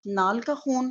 نال کا خون؟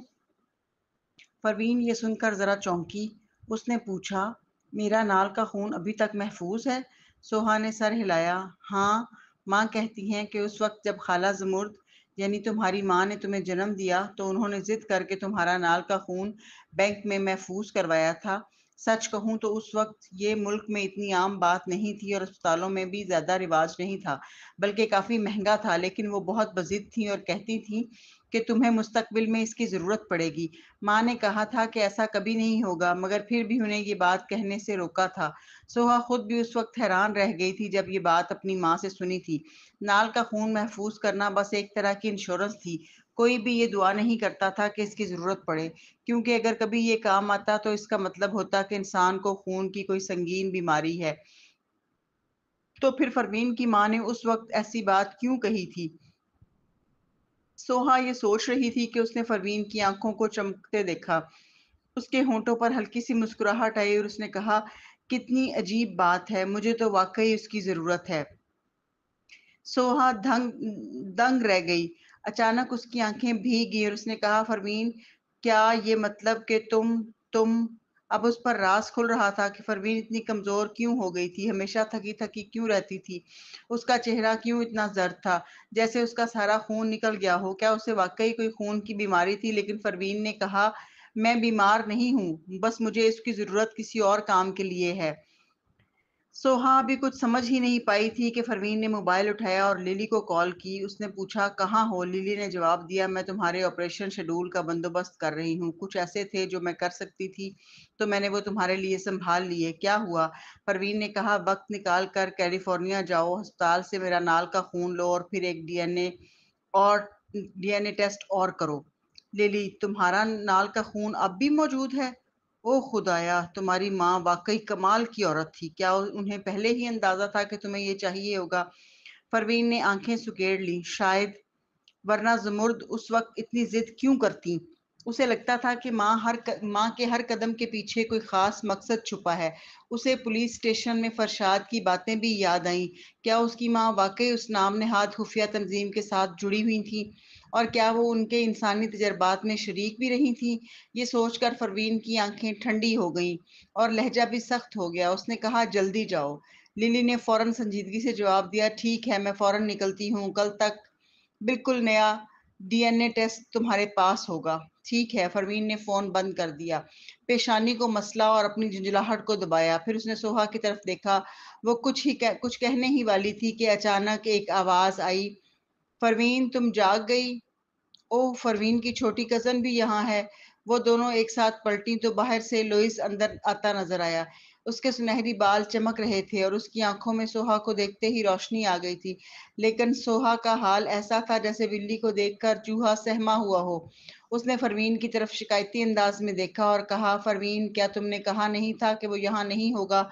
پروین یہ سن کر ذرا چونکی۔ اس نے پوچھا، میرا نال کا خون ابھی تک محفوظ ہے؟ سوہا نے سر ہلایا۔ ہاں، ماں کہتی ہیں کہ اس وقت جب خالہ زمرد یعنی تمہاری ماں نے تمہیں جنم دیا تو انہوں نے ضد کر کے تمہارا نال کا خون بینک میں محفوظ کروایا تھا۔ سچ کہوں تو اس وقت یہ ملک میں اتنی عام بات نہیں تھی اور اسپتالوں میں بھی زیادہ رواج نہیں تھا، بلکہ کافی مہنگا تھا، لیکن وہ بہت بضد تھیں اور کہتی تھیں کہ تمہیں مستقبل میں اس کی ضرورت پڑے گی۔ ماں نے کہا تھا کہ ایسا کبھی نہیں ہوگا، مگر پھر بھی انہیں یہ بات کہنے سے روکا تھا۔ سوہا خود بھی اس وقت حیران رہ گئی تھی جب یہ بات اپنی ماں سے سنی تھی۔ نال کا خون محفوظ کرنا بس ایک طرح کی انشورنس تھی۔ کوئی بھی یہ دعا نہیں کرتا تھا کہ اس کی ضرورت پڑے، کیونکہ اگر کبھی یہ کام آتا تو اس کا مطلب ہوتا کہ انسان کو خون کی کوئی سنگین بیماری ہے۔ تو پھر پروین کی ماں نے اس وقت ایسی بات کیوں کہی تھی؟ سوہا یہ سوچ رہی تھی کہ اس نے پروین کی آنکھوں کو چمکتے دیکھا۔ اس کے ہونٹوں پر ہلکی سی مسکراہٹ آئی اور اس نے کہا، کتنی عجیب بات ہے، مجھے تو واقعی اس کی ضرورت ہے۔ سوہا دنگ رہ گئی۔ اچانک اس کی آنکھیں بھیگ گئی اور اس نے کہا، پروین، کیا یہ مطلب کہ تم اب اس پر راز کھل رہا تھا کہ پروین اتنی کمزور کیوں ہو گئی تھی، ہمیشہ تھکی تھکی کیوں رہتی تھی، اس کا چہرہ کیوں اتنا زرد تھا، جیسے اس کا سارا خون نکل گیا ہو، کیا اسے واقعی کوئی خون کی بیماری تھی؟ لیکن پروین نے کہا، میں بیمار نہیں ہوں، بس مجھے اس کی ضرورت کسی اور کام کے لیے ہے۔ سوہا ابھی کچھ سمجھ ہی نہیں پائی تھی کہ پروین نے موبائل اٹھایا اور للی کو کال کی۔ اس نے پوچھا، کہاں ہو؟ للی نے جواب دیا، میں تمہارے آپریشن شیڈول کا بندوبست کر رہی ہوں، کچھ ایسے تھے جو میں کر سکتی تھی تو میں نے وہ تمہارے لیے سنبھال لیے۔ کیا ہوا؟ پروین نے کہا، وقت نکال کر کیلیفورنیا جاؤ، ہسپتال سے میرا نال کا خون لو اور پھر ایک ڈی این اے ٹیسٹ اور کرو۔ للی، تمہارا نال کا خون اب بھی موجود ہے؟ او خدایا، تمہاری ماں واقعی کمال کی عورت تھی، کیا انہیں پہلے ہی اندازہ تھا کہ تمہیں یہ چاہیے ہوگا؟ پروین نے آنکھیں سکیڑ لی، شاید، ورنہ زمرد اس وقت اتنی ضد کیوں کرتی؟ اسے لگتا تھا کہ ماں کے ہر قدم کے پیچھے کوئی خاص مقصد چھپا ہے۔ اسے پولیس اسٹیشن میں فرشاد کی باتیں بھی یاد آئیں۔ کیا اس کی ماں واقعی اس نام نہاد خفیہ تنظیم کے ساتھ جڑی ہوئی تھی؟ اور کیا وہ ان کے انسانی تجربات میں شریک بھی رہی تھی؟ یہ سوچ کر پروین کی آنکھیں ٹھنڈی ہو گئیں اور لہجہ بھی سخت ہو گیا۔ اس نے کہا، جلدی جاؤ۔ للی نے فوراً سنجیدگی سے جواب دیا، ٹھیک ہے، میں فوراً نکلتی ہوں، کل تک بالکل نیا ڈی این اے ٹیسٹ تمہارے پاس ہوگا۔ ٹھیک ہے۔ پروین نے فون بند کر دیا، پیشانی کو مسلا اور اپنی جھنجھلاہٹ کو دبایا۔ پھر اس نے سوہا کی طرف دیکھا۔ وہ کچھ کہنے ہی والی تھی کہ اچانک ایک آواز آئی، پروین، تم جاگ گئی؟ اوہ، پروین کی چھوٹی کزن بھی یہاں ہے۔ وہ دونوں ایک ساتھ پلٹیں تو باہر سے لوئس اندر آتا نظر آیا۔ اس کے سنہری بال چمک رہے تھے اور اس کی آنکھوں میں سوہا کو دیکھتے ہی روشنی آ گئی تھی، لیکن سوہا کا حال ایسا تھا جیسے بلی کو دیکھ کر چوہا سہما ہوا ہو۔ اس نے پروین کی طرف شکایتی انداز میں دیکھا اور کہا، پروین، کیا تم نے کہا نہیں تھا کہ وہ یہاں نہیں ہوگا؟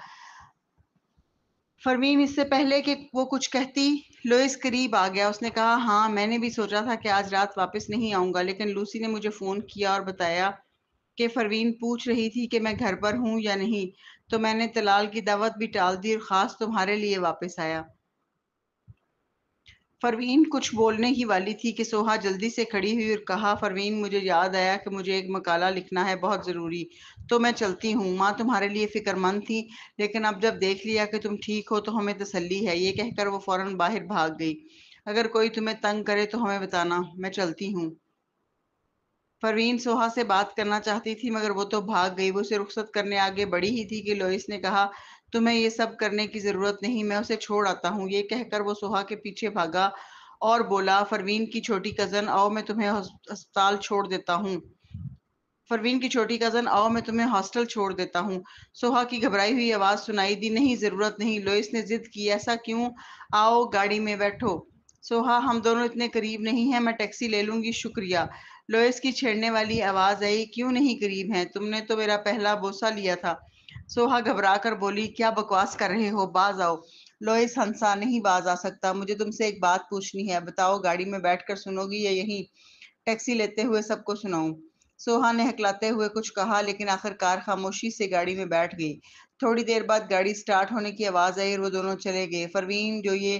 پروین اس سے پہلے کہ وہ کچھ کہتی، لوئس قریب آ گیا۔ اس نے کہا، ہاں، میں نے بھی سوچا تھا کہ آج رات واپس نہیں آؤں گا، لیکن لوسی نے مجھے فون کیا اور بتایا کہ پروین پوچھ رہی تھی کہ میں گھر پر ہوں یا نہیں، تو میں نے طلال کی دعوت بھی ٹال دی اور خاص تمہارے لیے واپس آیا۔ پروین کچھ بولنے ہی والی تھی کہ سوہا جلدی سے کھڑی ہوئی اور کہا، پروین، مجھے یاد آیا کہ مجھے ایک مقالہ لکھنا ہے، بہت ضروری، تو میں چلتی ہوں۔ ماں تمہارے لیے فکر مند تھی، لیکن اب جب دیکھ لیا کہ تم ٹھیک ہو تو ہمیں تسلی ہے۔ یہ کہہ کر وہ فوراً باہر بھاگ گئی۔ اگر کوئی تمہیں تنگ کرے تو ہمیں بتانا، میں چلتی ہوں۔ پروین سوہا سے بات کرنا چاہتی تھی مگر وہ تو بھاگ گئی۔ وہ اسے رخصت کرنے آگے بڑھی ہی تھی کہ لوئس نے کہا، تمہیں یہ سب کرنے کی ضرورت نہیں، میں اسے چھوڑ آتا ہوں۔ یہ کہہ کر وہ سوہا کے پیچھے بھاگا اور بولا، پروین کی چھوٹی کزن، آؤ میں تمہیں ہسپتال چھوڑ دیتا ہوں۔ پروین کی چھوٹی کزن، آؤ میں تمہیں ہاسٹل چھوڑ دیتا ہوں۔ سوہا کی گھبرائی ہوئی آواز سنائی دی، نہیں، ضرورت نہیں۔ لوئس نے ضد کی، ایسا کیوں؟ آؤ گاڑی میں بیٹھو۔ سوہا، ہم دونوں اتنے قریب نہیں ہیں، میں ٹیکسی لے لوں گی، شکریہ۔ لوئس کی چھیڑنے والی آواز آئی، کیوں نہیں قریب ہیں؟ تم نے تو میرا پہلا بوسہ لیا تھا۔ سوہا گھبرا کر بولی، کیا بکواس کر رہے ہو، باز آؤ۔ لوئس ہنسا، نہیں باز آ سکتا، مجھے تم سے ایک بات پوچھنی ہے، بتاؤ، گاڑی میں بیٹھ کر سنو گی یا یہیں ٹیکسی لیتے ہوئے سب کو سناؤں؟ سوہا نے ہکلاتے ہوئے کچھ کہا، لیکن آخرکار خاموشی سے گاڑی میں بیٹھ گئی۔ تھوڑی دیر بعد گاڑی سٹارٹ ہونے کی آواز آئی اور وہ دونوں چلے گئے۔ پروین، جو یہ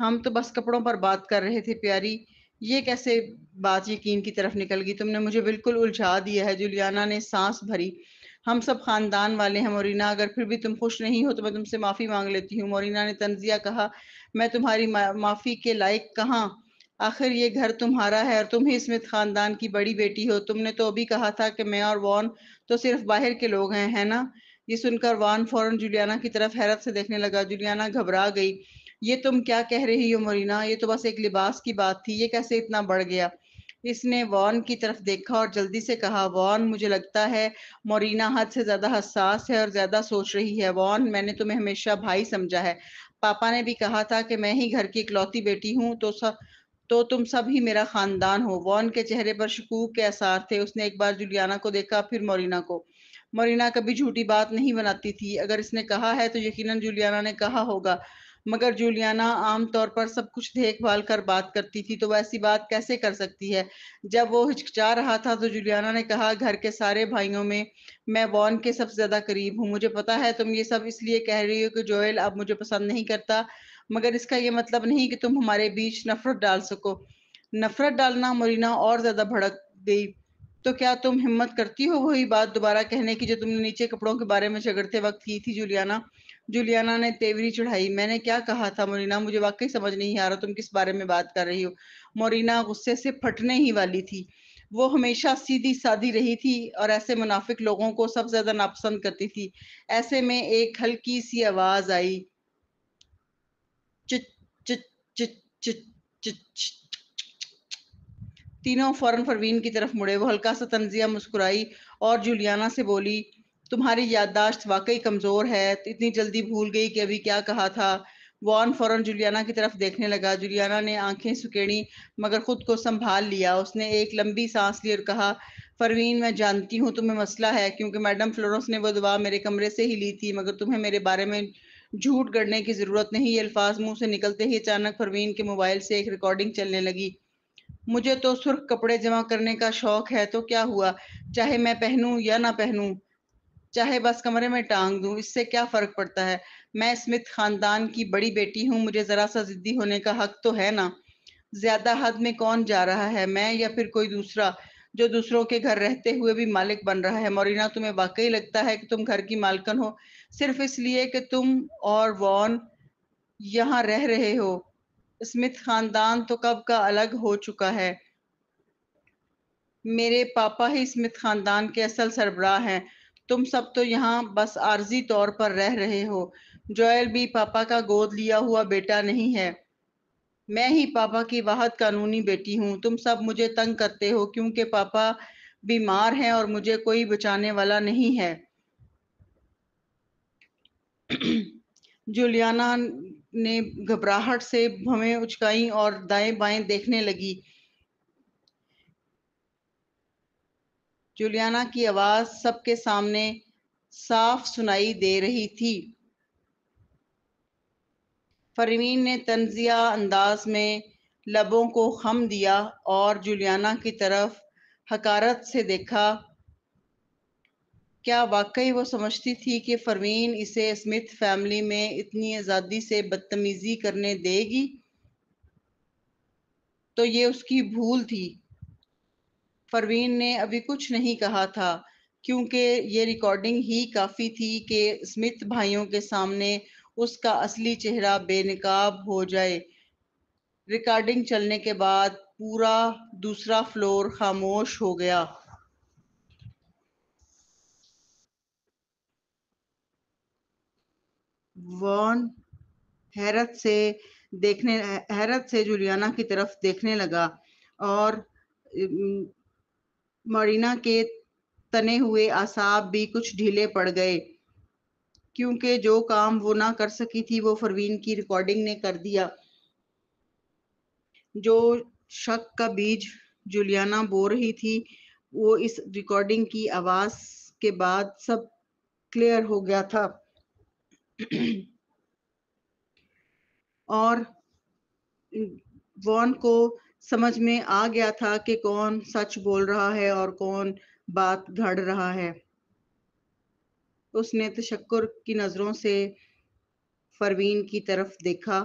ہم تو بس کپڑوں پر بات کر رہے تھے پیاری، یہ کیسے بات یقین کی طرف نکل گئی؟ تم نے مجھے بالکل الجھا دیا ہے۔ جولیانا نے سانس بھری۔ ہم سب خاندان والے ہیں مورینا، اگر پھر بھی تم خوش نہیں ہو تو میں تم سے معافی مانگ لیتی ہوں۔ مورینا نے طنزیہ کہا، میں تمہاری معافی کے لائق کہاں؟ آخر یہ گھر تمہارا ہے اور تم ہی اسمتھ خاندان کی بڑی بیٹی ہو۔ تم نے تو ابھی کہا تھا کہ میں اور وان تو صرف باہر کے لوگ ہیں، ہے نا؟ یہ سن کر وان فوراً جولیانا کی طرف حیرت سے دیکھنے لگا۔ جولیانا گھبرا گئی۔ یہ تم کیا کہہ رہی ہو مورینا؟ یہ تو بس ایک لباس کی بات تھی، یہ کیسے اتنا بڑھ گیا؟ اس نے وان کی طرف دیکھا اور جلدی سے کہا، وان مجھے لگتا ہے مورینا حد سے زیادہ حساس ہے اور زیادہ سوچ رہی ہے۔ وان میں نے تمہیں ہمیشہ بھائی سمجھا ہے، پاپا نے بھی کہا تھا کہ میں ہی گھر کی اکلوتی بیٹی ہوں، تو تم سب ہی میرا خاندان ہو۔ وان کے چہرے پر شکوک کے آثار تھے۔ اس نے ایک بار جولیانا کو دیکھا، پھر مورینا کو۔ مورینا کبھی جھوٹی بات نہیں بناتی تھی، اگر اس نے کہا ہے تو یقیناً جولیانا نے کہا ہوگا، مگر جولیانا عام طور پر سب کچھ دیکھ بھال کر بات کرتی تھی، تو وہ ایسی بات کیسے کر سکتی ہے؟ جب وہ ہچکچا رہا تھا تو جولیانا نے کہا، گھر کے سارے بھائیوں میں وان کے سب سے زیادہ قریب ہوں۔ مجھے پتا ہے تم یہ سب اس لیے کہہ رہی ہو کہ جوئل اب مجھے پسند نہیں کرتا، مگر اس کا یہ مطلب نہیں کہ تم ہمارے بیچ نفرت ڈال سکو۔ نفرت ڈالنا؟ مورینا اور زیادہ بھڑک گئی۔ تو کیا تم ہمت کرتی ہو وہی بات دوبارہ کہنے کی جو تم نے نیچے کپڑوں کے بارے میں جھگڑتے وقت کی تھی جولیانا؟ جولیانا نے تیوری چڑھائی۔ میں نے کیا کہا تھا مورینا؟ مجھے واقعی سمجھ نہیں آ رہا تم کس بارے میں بات کر رہی ہو۔ مورینا غصے سے پھٹنے ہی والی تھی۔ وہ ہمیشہ سیدھی سادی رہی تھی اور ایسے منافق لوگوں کو سب سے زیادہ ناپسند کرتی تھی۔ ایسے میں ایک ہلکی سی آواز آئی، چچ چچ چچ چچ چچ۔ تینوں فوراً پروین کی طرف مڑے۔ وہ ہلکا سا طنزیہ مسکرائی اور جولیانا سے بولی، تمہاری یادداشت واقعی کمزور ہے، اتنی جلدی بھول گئی کہ ابھی کیا کہا تھا؟ وان فوراً جولیانا کی طرف دیکھنے لگا۔ جولیانا نے آنکھیں سکیڑی مگر خود کو سنبھال لیا۔ اس نے ایک لمبی سانس لی اور کہا، پروین میں جانتی ہوں تمہیں مسئلہ ہے کیونکہ میڈم فلورنس نے وہ دوا میرے کمرے سے ہی لی تھی، مگر تمہیں میرے بارے میں جھوٹ گڑنے کی ضرورت نہیں۔ یہ الفاظ منہ سے نکلتے ہی اچانک پروین کے موبائل سے ایک ریکارڈنگ چلنے لگی۔ مجھے تو سرخ کپڑے جمع کرنے کا شوق ہے تو کیا ہوا، چاہے میں پہنوں یا نہ پہنوں، چاہے بس کمرے میں ٹانگ دوں، اس سے کیا فرق پڑتا ہے؟ میں اسمتھ خاندان کی بڑی بیٹی ہوں، مجھے ذرا سا ضدی ہونے کا حق تو ہے نا؟ زیادہ حد میں کون جا رہا ہے، میں یا پھر کوئی دوسرا جو دوسروں کے گھر رہتے ہوئے بھی مالک بن رہا ہے؟ مورینا تمہیں واقعی لگتا ہے کہ تم گھر کی مالکن ہو صرف اس لیے کہ تم اور وان یہاں رہ رہے ہو؟ اسمتھ خاندان تو کب کا الگ ہو چکا ہے۔ میرے پاپا ہی اسمتھ خاندان کے اصل سربراہ ہیں، تم سب تو یہاں بس عارضی طور پر رہ رہے ہو۔ جوئل بھی پاپا کا گود لیا ہوا بیٹا نہیں ہے، میں ہی پاپا کی واحد قانونی بیٹی ہوں۔ تم سب مجھے تنگ کرتے ہو کیونکہ پاپا بیمار ہیں اور مجھے کوئی بچانے والا نہیں ہے۔ جولیانا نے گھبراہٹ سے بھویں اچکائیں اور دائیں بائیں دیکھنے لگی۔ جولیانا کی آواز سب کے سامنے صاف سنائی دے رہی تھی۔ پروین نے طنزیہ انداز میں لبوں کو خم دیا اور جولیانا کی طرف حقارت سے دیکھا۔ کیا واقعی وہ سمجھتی تھی کہ پروین اسے اسمتھ فیملی میں اتنی آزادی سے بدتمیزی کرنے دے گی؟ تو یہ اس کی بھول تھی۔ پروین نے ابھی کچھ نہیں کہا تھا کیونکہ یہ ریکارڈنگ ہی کافی تھی کہ اسمتھ بھائیوں کے سامنے اس کا اصلی چہرہ بے نقاب ہو جائے۔ ریکارڈنگ چلنے کے بعد پورا دوسرا فلور خاموش ہو گیا۔ وان حیرت سے جولیانا کی طرف دیکھنے لگا اور مورینا کے تنے ہوئے اعصاب بھی کچھ ڈھیلے پڑ گئے کیونکہ جو کام وہ نہ کر سکی تھی وہ پروین کی ریکارڈنگ نے کر دیا۔ جو شک کا بیج جولیانا بو رہی تھی وہ اس ریکارڈنگ کی آواز کے بعد سب کلیئر ہو گیا تھا اور وان کو سمجھ میں آ گیا تھا کہ کون سچ بول رہا ہے اور کون بات گھڑ رہا ہے۔ اس نے تشکر کی نظروں سے پروین کی طرف دیکھا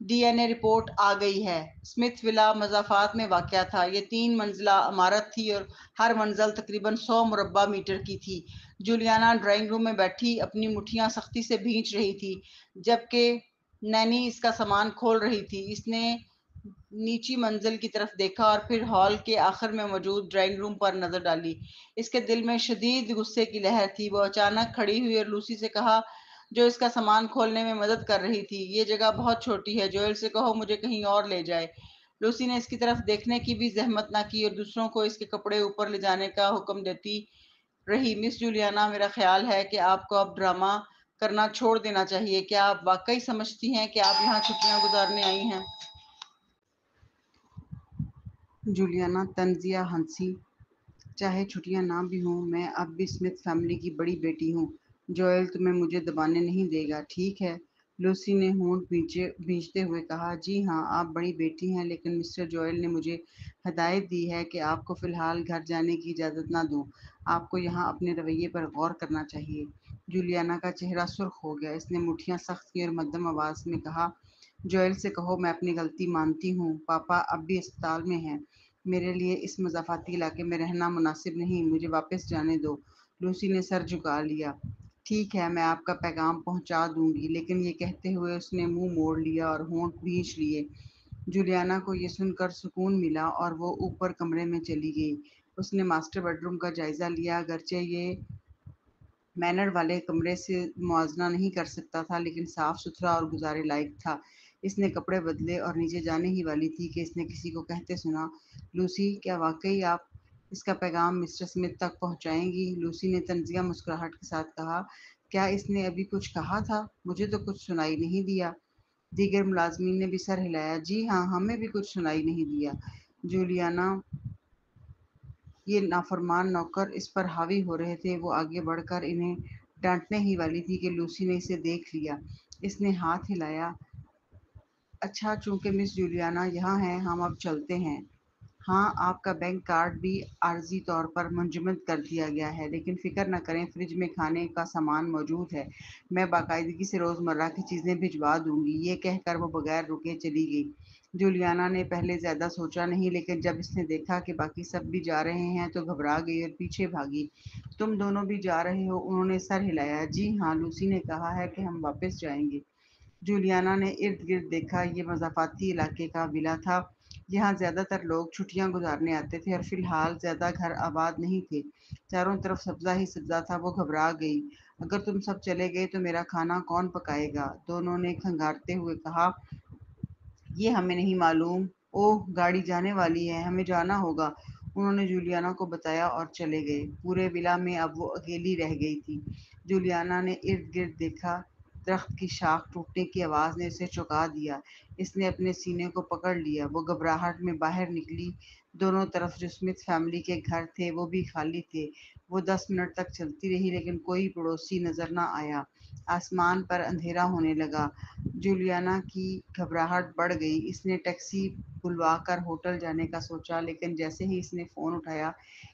ڈی این اے رپورٹ آ گئی ہے۔ اسمتھ ولا مضافات میں واقع تھا۔ یہ 3 منزلہ عمارت تھی اور ہر منزل تقریباً 100 مربع میٹر کی تھی۔ جولیانا ڈرائنگ روم میں بیٹھی اپنی مٹھیاں سختی سے بھینچ رہی تھی جبکہ نینی اس کا سامان کھول رہی تھی۔ اس نے نیچی منزل کی طرف دیکھا اور پھر ہال کے آخر میں موجود ڈرائنگ روم پر نظر ڈالی۔ اس کے دل میں شدید غصے کی لہر تھی۔ وہ اچانک کھڑی ہوئی اور لوسی سے کہا جو اس کا سامان کھولنے میں مدد کر رہی تھی، یہ جگہ بہت چھوٹی ہے، جوئل سے کہو مجھے کہیں اور لے جائے۔ لوسی نے اس کی طرف دیکھنے کی بھی زحمت نہ کی اور دوسروں کو اس کے کپڑے اوپر لے جانے کا حکم دیتی رہی۔ مس جولیانا، میرا خیال ہے کہ آپ کو اب ڈرامہ کرنا چھوڑ دینا چاہیے۔ کیا آپ واقعی سمجھتی ہیں کہ آپ یہاں چھٹیاں گزارنے آئی ہیں؟ جولیانا طنزیہ ہنسی۔ چاہے چھٹیاں نہ بھی ہوں، میں اب بھی اسمتھ فیملی کی بڑی بیٹی ہوں۔ جوئل تمہیں مجھے دبانے نہیں دے گا، ٹھیک ہے؟ لوسی نے ہونٹ بھینچتے ہوئے کہا، جی ہاں، آپ بڑی بیٹی ہیں، لیکن مسٹر جوئل نے مجھے ہدایت دی ہے کہ آپ کو فی الحال گھر جانے کی اجازت نہ دوں۔ آپ کو یہاں اپنے رویے پر غور کرنا چاہیے۔ جولیانا کا چہرہ سرخ ہو گیا۔ اس نے مٹھیاں سخت کی اور مدھم آواز میں کہا، جوئل سے کہو میں اپنی غلطی مانتی ہوں۔ پاپا اب بھی اسپتال میں ہیں۔ میرے لیے اس مضافاتی علاقے میں رہنا مناسب نہیں، مجھے واپس جانے دو۔ لوسی نے سر جھکا لیا۔ ٹھیک ہے، میں آپ کا پیغام پہنچا دوں گی، لیکن یہ کہتے ہوئے اس نے منہ موڑ لیا اور ہونٹ بھینچ لیے۔ جولیانا کو یہ سن کر سکون ملا اور وہ اوپر کمرے میں چلی گئی۔ اس نے ماسٹر بیڈ روم کا جائزہ لیا، اگرچہ یہ مینر والے کمرے سے موازنہ نہیں کر سکتا تھا، لیکن صاف ستھرا اور گزارے لائق تھا۔ اس نے کپڑے بدلے اور نیچے جانے ہی والی تھی کہ اس نے کسی کو کہتے سنا، لوسی، کیا واقعی آپ اس کا پیغام مسٹر اسمتھ تک پہنچائیں گی؟ لوسی نے طنزیہ مسکراہٹ کے ساتھ کہا، کیا اس نے ابھی کچھ کہا تھا؟ مجھے تو کچھ سنائی نہیں دیا۔ دیگر ملازمین نے بھی سر ہلایا۔ جی ہاں، ہمیں بھی کچھ سنائی نہیں دیا۔ جولیانا، یہ نافرمان نوکر اس پر حاوی ہو رہے تھے۔ وہ آگے بڑھ کر انہیں ڈانٹنے ہی والی تھی کہ لوسی نے اسے دیکھ لیا۔ اس نے ہاتھ ہلایا۔ اچھا، چونکہ مس جولیانا یہاں ہیں، ہم اب چلتے ہیں۔ ہاں، آپ کا بینک کارڈ بھی عارضی طور پر منجمد کر دیا گیا ہے، لیکن فکر نہ کریں، فریج میں کھانے کا سامان موجود ہے۔ میں باقاعدگی سے روزمرہ کی چیزیں بھجوا دوں گی۔ یہ کہہ کر وہ بغیر رکے چلی گئی۔ جولیانا نے پہلے زیادہ سوچا نہیں، لیکن جب اس نے دیکھا کہ باقی سب بھی جا رہے ہیں تو گھبرا گئی اور پیچھے بھاگی۔ تم دونوں بھی جا رہے ہو؟ انہوں نے سر ہلایا۔ جی ہاں، لوسی نے کہا ہے کہ ہم واپس جائیں گے۔ جولیانا نے ارد گرد دیکھا۔ یہ مضافاتی علاقے کا ولا تھا۔ یہاں زیادہ تر لوگ چھٹیاں گزارنے آتے تھے اور فی الحال زیادہ گھر آباد نہیں تھے۔ چاروں طرف سبزہ ہی سبزہ تھا۔ وہ گھبرا گئی۔ اگر تم سب چلے گئے تو میرا کھانا کون پکائے گا؟ دونوں نے کھنگارتے ہوئے کہا، یہ ہمیں نہیں معلوم۔ اوہ، گاڑی جانے والی ہے، ہمیں جانا ہوگا۔ انہوں نے جولیانا کو بتایا اور چلے گئے۔ پورے ولا میں اب وہ اکیلی رہ گئی تھی۔ جولیانا نے ارد گرد دیکھا۔ درخت کی شاخ ٹوٹنے کی آواز نے اسے چونکا دیا۔ اس نے اپنے سینے کو پکڑ لیا۔ وہ گھبراہٹ میں باہر نکلی۔ دونوں طرف جو اسمتھ فیملی کے گھر تھے وہ بھی خالی تھے۔ وہ 10 منٹ تک چلتی رہی، لیکن کوئی پڑوسی نظر نہ آیا۔ آسمان پر اندھیرا ہونے لگا۔ جولیانا کی گھبراہٹ بڑھ گئی۔ اس نے ٹیکسی بلوا کر ہوٹل جانے کا سوچا، لیکن جیسے ہی اس نے فون اٹھایا،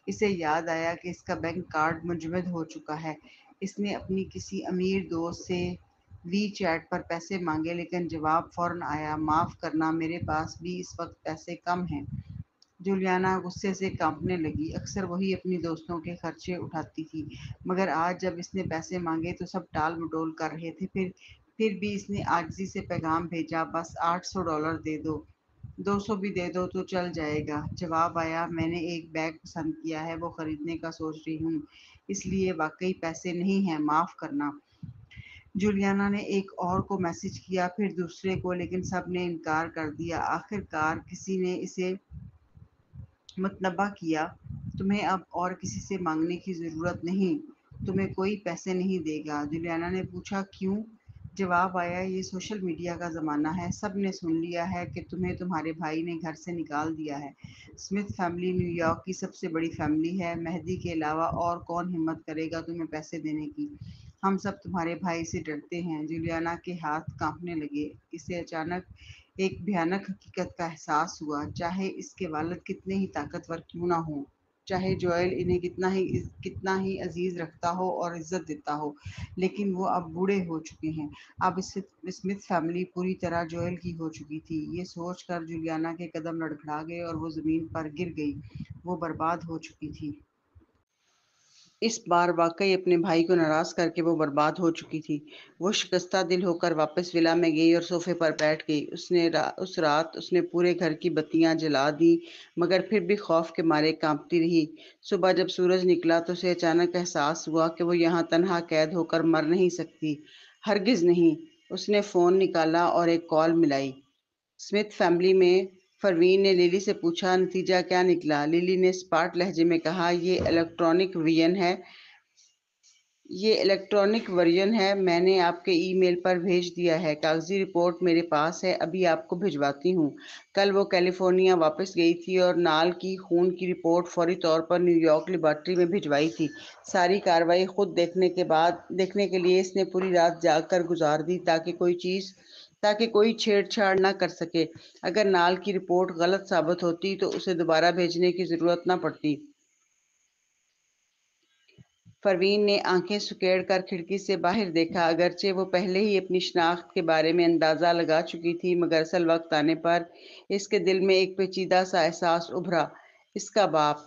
اسے یاد آیا کہ اس کا بینک کارڈ منجمد ہو چکا ہے۔ اس نے اپنی کسی امیر دوست سے وی چیٹ پر پیسے مانگے، لیکن جواب فوراً آیا، معاف کرنا، میرے پاس بھی اس وقت پیسے کم ہیں۔ جولیانا غصے سے کانپنے لگی۔ اکثر وہی اپنی دوستوں کے خرچے اٹھاتی تھی، مگر آج جب اس نے پیسے مانگے تو سب ٹال مٹول کر رہے تھے۔ پھر بھی اس نے عاجزی سے پیغام بھیجا، بس $800 دے دو، 200 بھی دے دو تو چل جائے گا۔ جواب آیا، میں نے ایک بیگ پسند کیا ہے، وہ خریدنے کا سوچ رہی ہوں، اس لیے واقعی پیسے نہیں ہیں، معاف کرنا۔ جولیانا نے ایک اور کو میسج کیا، پھر دوسرے کو، لیکن سب نے انکار کر دیا۔ آخر کار کسی نے اسے متنبہ کیا، تمہیں اب اور کسی سے مانگنے کی ضرورت نہیں، تمہیں کوئی پیسے نہیں دے گا۔ جولیانا نے پوچھا، کیوں؟ جواب آیا، یہ سوشل میڈیا کا زمانہ ہے، سب نے سن لیا ہے کہ تمہیں تمہارے بھائی نے گھر سے نکال دیا ہے۔ اسمتھ فیملی نیو یارک کی سب سے بڑی فیملی ہے، مہدی کے علاوہ اور کون ہمت کرے گا تمہیں پیسے دینے کی؟ ہم سب تمہارے بھائی سے ڈرتے ہیں۔ جولیانا کے ہاتھ کانپنے لگے۔ اسے اچانک ایک بھیانک حقیقت کا احساس ہوا، چاہے اس کے والد کتنے ہی طاقتور کیوں نہ ہوں۔ چاہے جوئل انہیں کتنا ہی عزیز رکھتا ہو اور عزت دیتا ہو، لیکن وہ اب بوڑھے ہو چکے ہیں۔ اب اسمتھ فیملی پوری طرح جوئل کی ہو چکی تھی۔ یہ سوچ کر جولیانا کے قدم لڑکھڑا گئے اور وہ زمین پر گر گئی۔ وہ برباد ہو چکی تھی۔ اس بار واقعی اپنے بھائی کو ناراض کر کے وہ برباد ہو چکی تھی۔ وہ شکستہ دل ہو کر واپس ولا میں گئی اور صوفے پر بیٹھ گئی۔ اس رات اس نے پورے گھر کی بتیاں جلا دیں، مگر پھر بھی خوف کے مارے کانپتی رہی۔ صبح جب سورج نکلا تو اسے اچانک احساس ہوا کہ وہ یہاں تنہا قید ہو کر مر نہیں سکتی، ہرگز نہیں۔ اس نے فون نکالا اور ایک کال ملائی۔ اسمتھ فیملی میں پروین نے لیلی سے پوچھا، نتیجہ کیا نکلا؟ لیلی نے اسپاٹ لہجے میں کہا، یہ الیکٹرانک ورژن ہے، میں نے آپ کے ای میل پر بھیج دیا ہے۔ کاغذی رپورٹ میرے پاس ہے، ابھی آپ کو بھجواتی ہوں۔ کل وہ کیلیفورنیا واپس گئی تھی اور نال کی خون کی رپورٹ فوری طور پر نیو یارک لیبارٹری میں بھجوائی تھی۔ ساری کارروائی خود دیکھنے کے لیے اس نے پوری رات جاگ کر گزار دی تاکہ کوئی چھیڑ چھاڑ نہ کر سکے۔ اگر نال کی رپورٹ غلط ثابت ہوتی تو اسے دوبارہ بھیجنے کی ضرورت نہ پڑتی۔ پروین نے آنکھیں سکیڑ کر کھڑکی سے باہر دیکھا۔ اگرچہ وہ پہلے ہی اپنی شناخت کے بارے میں اندازہ لگا چکی تھی، مگر اصل وقت آنے پر اس کے دل میں ایک پیچیدہ سا احساس ابھرا، اس کا باپ۔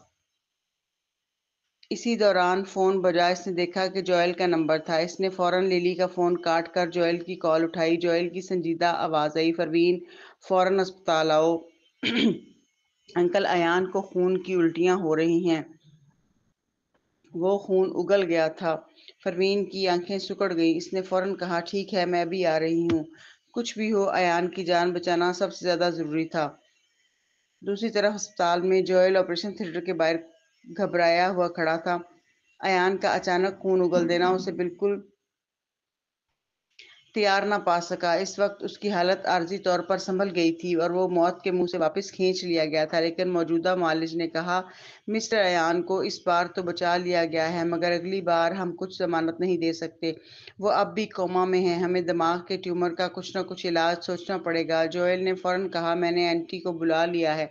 اسی دوران فون بجا۔ اس نے دیکھا کہ جوئل کا نمبر تھا۔ اس نے فوراً لیلی کا فون کاٹ کر جوئل کی کال اٹھائی۔ جوئل کی سنجیدہ آواز آئی، پروین، فوراً ہسپتال آؤ، انکل ایان کو خون کی الٹیاں ہو رہی ہیں۔ وہ خون اگل گیا تھا۔ پروین کی آنکھیں سکڑ گئیں۔ اس نے فوراً کہا، ٹھیک ہے، میں ابھی آ رہی ہوں۔ کچھ بھی ہو، ایان کی جان بچانا سب سے زیادہ ضروری تھا۔ دوسری طرف ہسپتال میں جوئل آپریشن تھیٹر کے باہر گھبرایا ہوا کھڑا تھا۔ ایان کا اچانک خون اگل دینا اسے بالکل تیار نہ پا سکا۔ اس وقت اس کی حالت عارضی طور پر سنبھل گئی تھی اور وہ موت کے منہ سے واپس کھینچ لیا گیا تھا، لیکن موجودہ معالج نے کہا، مسٹر ایان کو اس بار تو بچا لیا گیا ہے، مگر اگلی بار ہم کچھ ضمانت نہیں دے سکتے۔ وہ اب بھی کوما میں ہے، ہمیں دماغ کے ٹیومر کا کچھ نہ کچھ علاج سوچنا پڑے گا۔ جوئل نے فوراً کہا، میں نے آنٹی کو بلا لیا ہے۔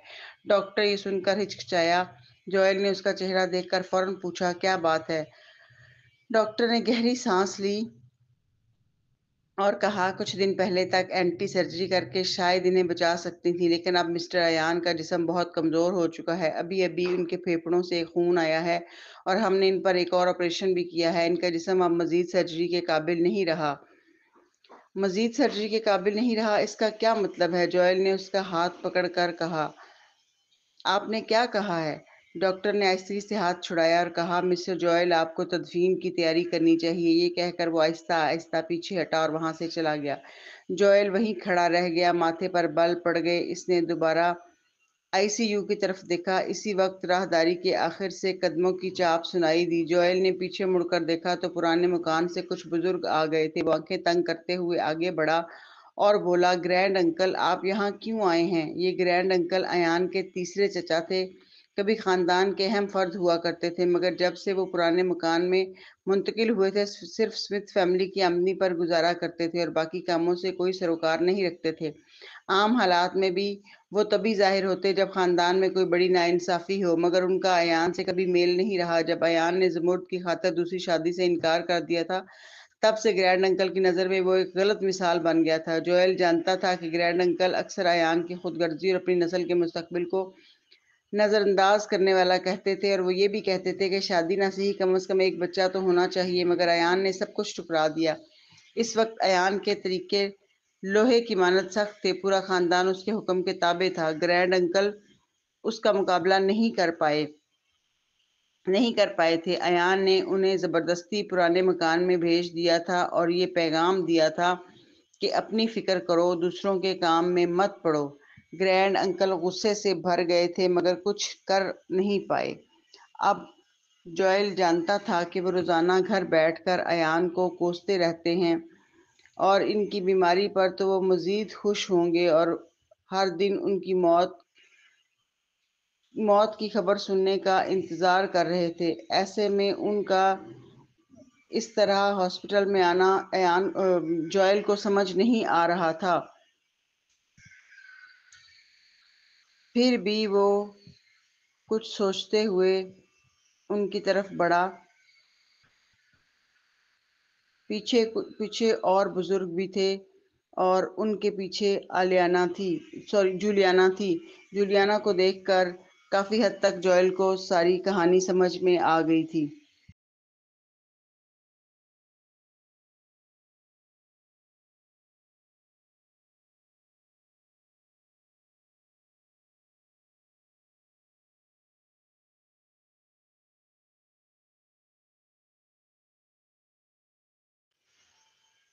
ڈاکٹر یہ سن کر ہچکچایا۔ جوئل نے اس کا چہرہ دیکھ کر فوراً پوچھا، کیا بات ہے؟ ڈاکٹر نے گہری سانس لی اور کہا، کچھ دن پہلے تک اینٹی سرجری کر کے شاید انہیں بچا سکتی تھی، لیکن اب مسٹر ایان کا جسم بہت کمزور ہو چکا ہے۔ ابھی ان کے پھیپھڑوں سے خون آیا ہے اور ہم نے ان پر ایک اور آپریشن بھی کیا ہے۔ ان کا جسم اب مزید سرجری کے قابل نہیں رہا۔ مزید سرجری کے قابل نہیں رہا، اس کا کیا مطلب ہے؟ جوئل نے اس کا ہاتھ پکڑ کر کہا، آپ نے کیا کہا ہے؟ ڈاکٹر نے آہستگی سے ہاتھ چھڑایا اور کہا، مسٹر جوئل، آپ کو تدفین کی تیاری کرنی چاہیے۔ یہ کہہ کر وہ آہستہ آہستہ پیچھے ہٹا اور وہاں سے چلا گیا۔ جوئل وہیں کھڑا رہ گیا، ماتھے پر بل پڑ گئے۔ اس نے دوبارہ آئی سی یو کی طرف دیکھا۔ اسی وقت راہداری کے آخر سے قدموں کی چاپ سنائی دی۔ جوئل نے پیچھے مڑ کر دیکھا تو پرانے مکان سے کچھ بزرگ آ گئے تھے۔ وہ آنکھیں تنگ کرتے ہوئے آگے بڑھا اور بولا، گرینڈ انکل، آپ یہاں کیوں آئے ہیں؟ یہ گرینڈ انکل ایان کے تیسرے چچا تھے۔ کبھی خاندان کے اہم فرد ہوا کرتے تھے، مگر جب سے وہ پرانے مکان میں منتقل ہوئے تھے صرف اسمتھ فیملی کی آمدنی پر گزارا کرتے تھے اور باقی کاموں سے کوئی سروکار نہیں رکھتے تھے۔ عام حالات میں بھی وہ تبھی ظاہر ہوتے جب خاندان میں کوئی بڑی ناانصافی ہو، مگر ان کا ایان سے کبھی میل نہیں رہا۔ جب ایان نے زمرد کی خاطر دوسری شادی سے انکار کر دیا تھا، تب سے گرینڈ انکل کی نظر میں وہ ایک غلط مثال بن گیا تھا۔ جوئل جانتا تھا کہ گرینڈ انکل اکثر ایان کی خود غرضی اور اپنی نسل کے مستقبل کو نظر انداز کرنے والا کہتے تھے، اور وہ یہ بھی کہتے تھے کہ شادی نہ صحیح کم از کم ایک بچہ تو ہونا چاہیے، مگر ایان نے سب کچھ ٹھکرا دیا۔ اس وقت ایان کے طریقے لوہے کی مانند سخت تھے، پورا خاندان اس کے حکم کے تابع تھا۔ گرینڈ انکل اس کا مقابلہ نہیں کر پائے تھے۔ ایان نے انہیں زبردستی پرانے مکان میں بھیج دیا تھا اور یہ پیغام دیا تھا کہ اپنی فکر کرو، دوسروں کے کام میں مت پڑو۔ گرینڈ انکل غصے سے بھر گئے تھے، مگر کچھ کر نہیں پائے۔ اب جوئل جانتا تھا کہ وہ روزانہ گھر بیٹھ کر ایان کو کوستے رہتے ہیں اور ان کی بیماری پر تو وہ مزید خوش ہوں گے اور ہر دن ان کی موت کی خبر سننے کا انتظار کر رہے تھے۔ ایسے میں ان کا اس طرح ہاسپٹل میں آنا جوئل کو سمجھ نہیں آ رہا تھا۔ پھر بھی وہ کچھ سوچتے ہوئے ان کی طرف بڑھا۔ پیچھے اور بزرگ بھی تھے اور ان کے پیچھے جولیانا تھی۔ جولیانا کو دیکھ کر کافی حد تک جوئل کو ساری کہانی سمجھ میں آ گئی تھی۔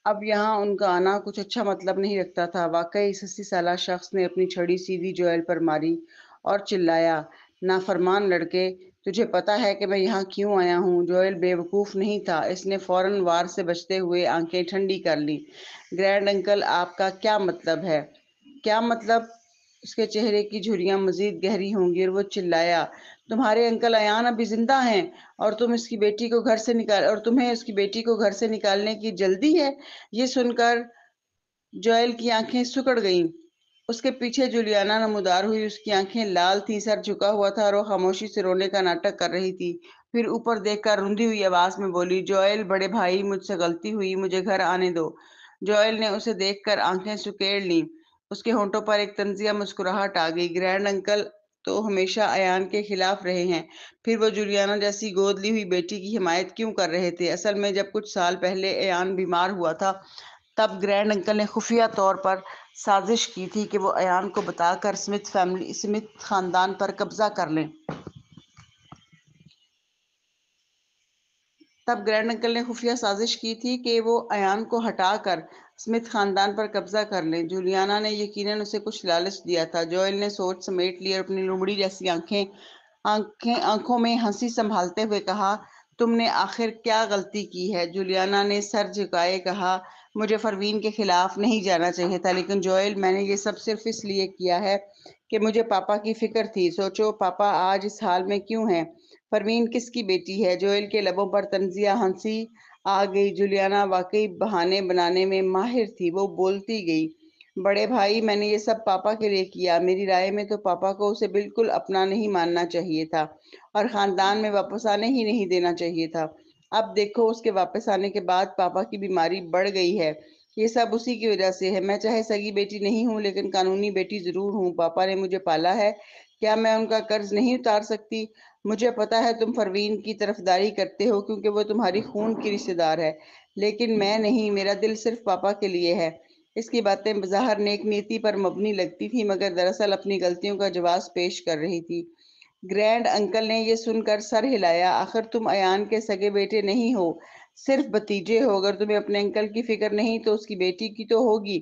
اب یہاں ان کا آنا کچھ اچھا مطلب نہیں رکھتا تھا۔ واقعی اس 80 سالہ شخص نے اپنی چھڑی سیدھی جوئل پر ماری اور چلایا، نافرمان لڑکے، تجھے پتا ہے کہ میں یہاں کیوں آیا ہوں؟ جوئل بے وقوف نہیں تھا، اس نے فوراً وار سے بچتے ہوئے آنکھیں ٹھنڈی کر لی۔ گرینڈ انکل، آپ کا کیا مطلب ہے؟ کیا مطلب؟ اس کے چہرے کی جھریاں مزید گہری ہوں گی اور وہ چلایا، تمہارے انکل ایان ابھی زندہ ہیں اور تمہیں اس کی بیٹی کو گھر سے نکالنے کی جلدی ہے؟ یہ سن کر جوئل کی آنکھیں سکڑ گئیں۔ اس کے پیچھے جولیانا نمودار ہوئی، اس کی آنکھیں لال تھی، سر جھکا ہوا تھا اور وہ خاموشی سے رونے کا ناٹک کر رہی تھی۔ پھر اوپر دیکھ کر روندی ہوئی آواز میں بولی، جوئل بڑے بھائی، مجھ سے غلطی ہوئی، مجھے گھر آنے دو۔ جوئل نے اسے دیکھ کر آنکھیں سکیڑ لیں، اس کے ہونٹوں پر ایک طنزیہ مسکراہٹ آ گئی۔ گرینڈ انکل تو ہمیشہ ایان کے خلاف رہے ہیں، پھر وہ جولیانا جیسی گود لی ہوئی بیٹی کی حمایت کیوں کر رہے تھے؟ اصل میں جب کچھ سال پہلے ایان بیمار ہوا تھا تب گرینڈ انکل نے خفیہ طور پر سازش کی تھی کہ وہ ایان کو بتا کر سمتھ خاندان پر قبضہ کر لیں۔ وہ ایان کو ہٹا کر سمتھ خاندان پر قبضہ کر لیں۔ جولیانا نے یقیناً اسے کچھ لالچ دیا تھا۔ جوئل نے سوچ سمیٹ لی اور اپنی لومڑی جیسی آنکھوں میں ہنسی سنبھالتے ہوئے کہا، تم نے آخر کیا غلطی کی ہے؟ جولیانا نے سر جھکائے کہا، مجھے پروین کے خلاف نہیں جانا چاہیے تھا، لیکن جوئل میں نے یہ سب صرف اس لیے کیا ہے کہ مجھے پاپا کی فکر تھی۔ سوچو پاپا آج اس حال میں کیوں ہیں؟ پروین کس کی بیٹی ہے؟ جوئل کے لبوں پر طنزیہ ہنسی آ گئی۔ جولیانا واقعی بہانے بنانے میں ماہر تھی، وہ بولتی گئی، بڑے بھائی، میں نے یہ سب پاپا کے لیے کیا۔ میری رائے میں تو پاپا کو اسے بالکل اپنا نہیں ماننا چاہیے تھا اور خاندان میں واپس آنے ہی نہیں دینا چاہیے تھا۔ اب دیکھو، اس کے واپس آنے کے بعد پاپا کی بیماری بڑھ گئی ہے۔ یہ سب اسی کی وجہ سے ہے۔ میں چاہے سگی بیٹی نہیں ہوں لیکن قانونی بیٹی ضرور ہوں۔ پاپا نے مجھے پالا ہے، کیا میں ان کا قرض نہیں اتار سکتی؟ مجھے پتا ہے تم پروین کی طرفداری کرتے ہو کیونکہ وہ تمہاری خون کی رشتہ دار ہے، لیکن میں نہیں، میرا دل صرف پاپا کے لیے ہے۔ اس کی باتیں بظاہر نیک نیتی پر مبنی لگتی تھی مگر دراصل اپنی غلطیوں کا جواز پیش کر رہی تھی۔ گرینڈ انکل نے یہ سن کر سر ہلایا، آخر تم ایان کے سگے بیٹے نہیں ہو، صرف بھتیجے ہو۔ اگر تمہیں اپنے انکل کی فکر نہیں تو اس کی بیٹی کی تو ہوگی،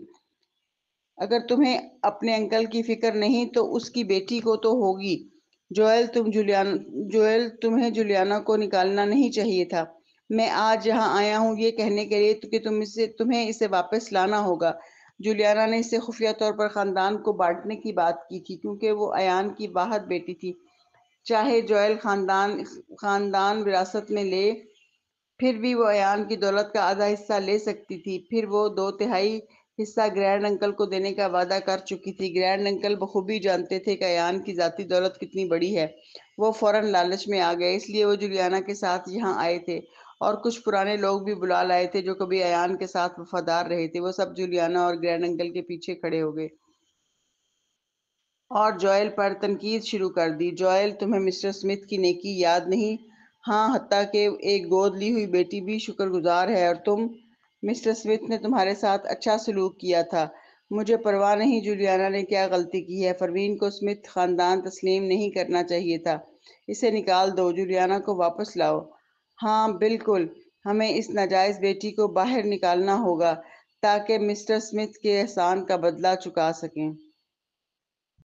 اگر تمہیں اپنے انکل کی فکر نہیں تو اس کی بیٹی کو تو ہوگی۔ جوئل، تمہیں جولیانا کو نکالنا نہیں چاہیے تھا۔ میں آج یہاں آیا ہوں یہ کہنے کے لیے کہ تمہیں اسے واپس لانا ہوگا۔ جولیانا نے اس سے خفیہ طور پر خاندان کو بانٹنے کی بات کی تھی کیونکہ وہ ایان کی واحد بیٹی تھی۔ چاہے جوئل خاندان وراثت میں لے، پھر بھی وہ ایان کی دولت کا آدھا حصہ لے سکتی تھی، پھر وہ 2/3 حصہ گرینڈ انکل کو دینے کا وعدہ کر چکی تھی۔ گرینڈ انکل بخوبی جانتے تھے کہ ایان کی ذاتی دولت کتنی بڑی ہے۔ وہ فوراً لالچ میں آ گئے، اس لیے وہ جولیانا کے ساتھ یہاں آئے تھے اور کچھ پرانے لوگ بھی بلا لائے تھے جو کبھی ایان کے ساتھ وفادار رہے تھے۔ وہ سب جولیانا اور گرینڈ انکل کے پیچھے کھڑے ہو گئے اور جوئل پر تنقید شروع کر دی۔ جوئل، تمہیں مسٹر سمتھ کی نیکی یاد نہیں؟ ہاں، حتیٰ کہ ایک گود لی ہوئی بیٹی بھی شکر گزار ہے، اور مسٹر سمتھ نے تمہارے ساتھ اچھا سلوک کیا تھا۔ مجھے پرواہ نہیں جولیانا نے کیا غلطی کی ہے۔ پروین کو سمتھ خاندان تسلیم نہیں کرنا چاہیے تھا، اسے نکال دو، جولیانا کو واپس لاؤ۔ ہاں بالکل، ہمیں اس ناجائز بیٹی کو باہر نکالنا ہوگا تاکہ مسٹر سمتھ کے احسان کا بدلہ چکا سکیں۔